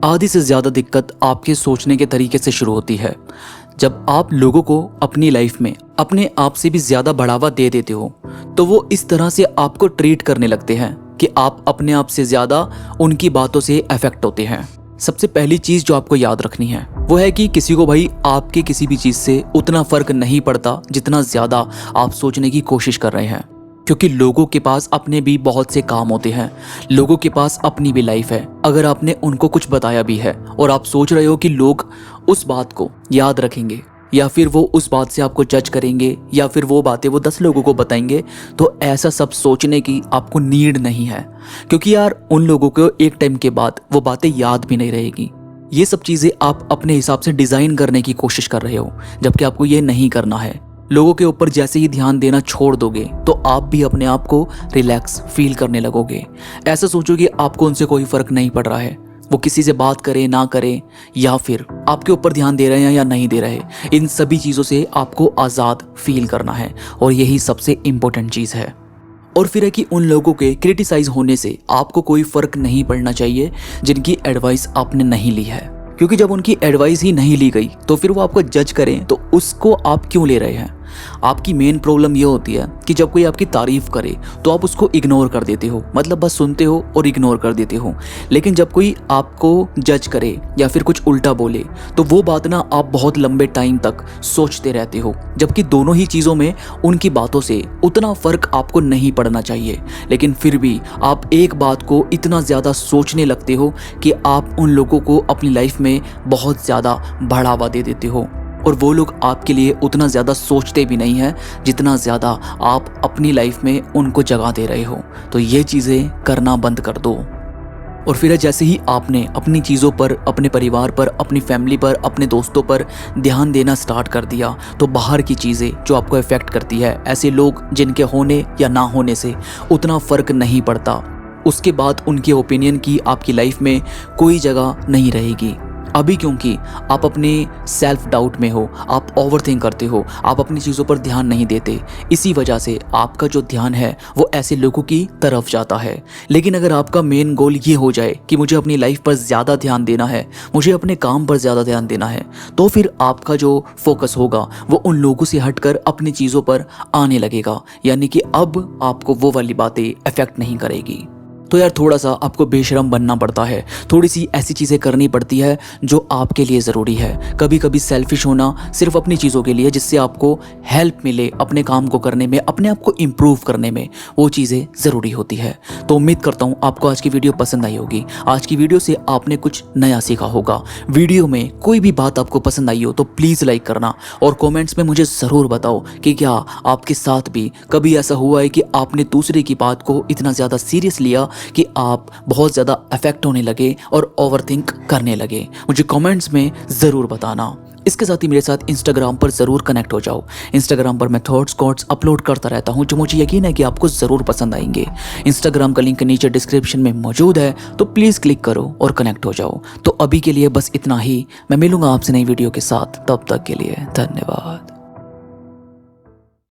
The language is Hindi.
आधी से ज़्यादा दिक्कत आपके सोचने के तरीके से शुरू होती है। जब आप लोगों को अपनी लाइफ में अपने आप से भी ज़्यादा बढ़ावा दे देते हो तो वो इस तरह से आपको ट्रीट करने लगते हैं कि आप अपने आप से ज़्यादा उनकी बातों से अफेक्ट होते हैं। सबसे पहली चीज़ जो आपको याद रखनी है वो है कि किसी को भाई आपके किसी भी चीज़ से उतना फ़र्क नहीं पड़ता जितना ज़्यादा आप सोचने की कोशिश कर रहे हैं, क्योंकि लोगों के पास अपने भी बहुत से काम होते हैं, लोगों के पास अपनी भी लाइफ है। अगर आपने उनको कुछ बताया भी है और आप सोच रहे हो कि लोग उस बात को याद रखेंगे या फिर वो उस बात से आपको जज करेंगे या फिर वो बातें वो 10 लोगों को बताएंगे, तो ऐसा सब सोचने की आपको नीड नहीं है, क्योंकि यार उन लोगों को एक टाइम के बाद वो बातें याद भी नहीं रहेगी। ये सब चीज़ें आप अपने हिसाब से डिज़ाइन करने की कोशिश कर रहे हो, जबकि आपको ये नहीं करना है। लोगों के ऊपर जैसे ही ध्यान देना छोड़ दोगे तो आप भी अपने आप को रिलैक्स फील करने लगोगे। ऐसा सोचो कि आपको उनसे कोई फ़र्क नहीं पड़ रहा है, वो किसी से बात करें ना करें या फिर आपके ऊपर ध्यान दे रहे हैं या नहीं दे रहे, इन सभी चीज़ों से आपको आज़ाद फील करना है और यही सबसे इम्पोर्टेंट चीज़ है। और फिर है कि उन लोगों के क्रिटिसाइज होने से आपको कोई फ़र्क नहीं पड़ना चाहिए जिनकी एडवाइस आपने नहीं ली है, क्योंकि जब उनकी एडवाइस ही नहीं ली गई तो फिर वो आपको जज करें तो उसको आप क्यों ले रहे हैं। आपकी मेन प्रॉब्लम ये होती है कि जब कोई आपकी तारीफ करे तो आप उसको इग्नोर कर देते हो, मतलब बस सुनते हो और इग्नोर कर देते हो। लेकिन जब कोई आपको जज करे या फिर कुछ उल्टा बोले तो वो बात ना आप बहुत लंबे टाइम तक सोचते रहते हो, जबकि दोनों ही चीज़ों में उनकी बातों से उतना फ़र्क आपको नहीं पड़ना चाहिए। लेकिन फिर भी आप एक बात को इतना ज़्यादा सोचने लगते हो कि आप उन लोगों को अपनी लाइफ में बहुत ज़्यादा बढ़ावा दे देते हो और वो लोग आपके लिए उतना ज़्यादा सोचते भी नहीं हैं जितना ज़्यादा आप अपनी लाइफ में उनको जगह दे रहे हो। तो ये चीज़ें करना बंद कर दो। और फिर जैसे ही आपने अपनी चीज़ों पर, अपने परिवार पर, अपनी फैमिली पर, अपने दोस्तों पर ध्यान देना स्टार्ट कर दिया तो बाहर की चीज़ें जो आपको इफ़ेक्ट करती है, ऐसे लोग जिनके होने या ना होने से उतना फ़र्क नहीं पड़ता, उसके बाद उनके ओपिनियन की आपकी लाइफ में कोई जगह नहीं रहेगी। अभी क्योंकि आप अपने सेल्फ डाउट में हो, आप ओवरथिंक करते हो, आप अपनी चीज़ों पर ध्यान नहीं देते, इसी वजह से आपका जो ध्यान है वो ऐसे लोगों की तरफ जाता है। लेकिन अगर आपका मेन गोल ये हो जाए कि मुझे अपनी लाइफ पर ज़्यादा ध्यान देना है, मुझे अपने काम पर ज़्यादा ध्यान देना है, तो फिर आपका जो फोकस होगा वो उन लोगों से हटकर अपनी चीज़ों पर आने लगेगा, यानी कि अब आपको वो वाली बातें अफेक्ट नहीं करेगी। तो यार थोड़ा सा आपको बेशरम बनना पड़ता है, थोड़ी सी ऐसी चीज़ें करनी पड़ती है जो आपके लिए ज़रूरी है। कभी कभी सेल्फिश होना सिर्फ अपनी चीज़ों के लिए, जिससे आपको हेल्प मिले अपने काम को करने में, अपने आप को इम्प्रूव करने में, वो चीज़ें ज़रूरी होती है। तो उम्मीद करता हूँ आपको आज की वीडियो पसंद आई होगी। आज की वीडियो से आपने कुछ नया सीखा होगा। वीडियो में कोई भी बात आपको पसंद आई हो तो प्लीज़ लाइक करना और कॉमेंट्स में मुझे ज़रूर बताओ कि क्या आपके साथ भी कभी ऐसा हुआ है कि आपने दूसरे की बात को इतना ज़्यादा सीरियस लिया कि आप बहुत ज़्यादा अफेक्ट होने लगे और ओवरथिंक करने लगे। मुझे कमेंट्स में ज़रूर बताना। इसके साथ ही मेरे साथ इंस्टाग्राम पर ज़रूर कनेक्ट हो जाओ। इंस्टाग्राम पर मैं थॉट्स कोट्स अपलोड करता रहता हूं जो मुझे यकीन है कि आपको ज़रूर पसंद आएंगे। इंस्टाग्राम का लिंक नीचे डिस्क्रिप्शन में मौजूद है, तो प्लीज़ क्लिक करो और कनेक्ट हो जाओ। तो अभी के लिए बस इतना ही। मैं मिलूंगा आपसे नई वीडियो के साथ, तब तक के लिए धन्यवाद।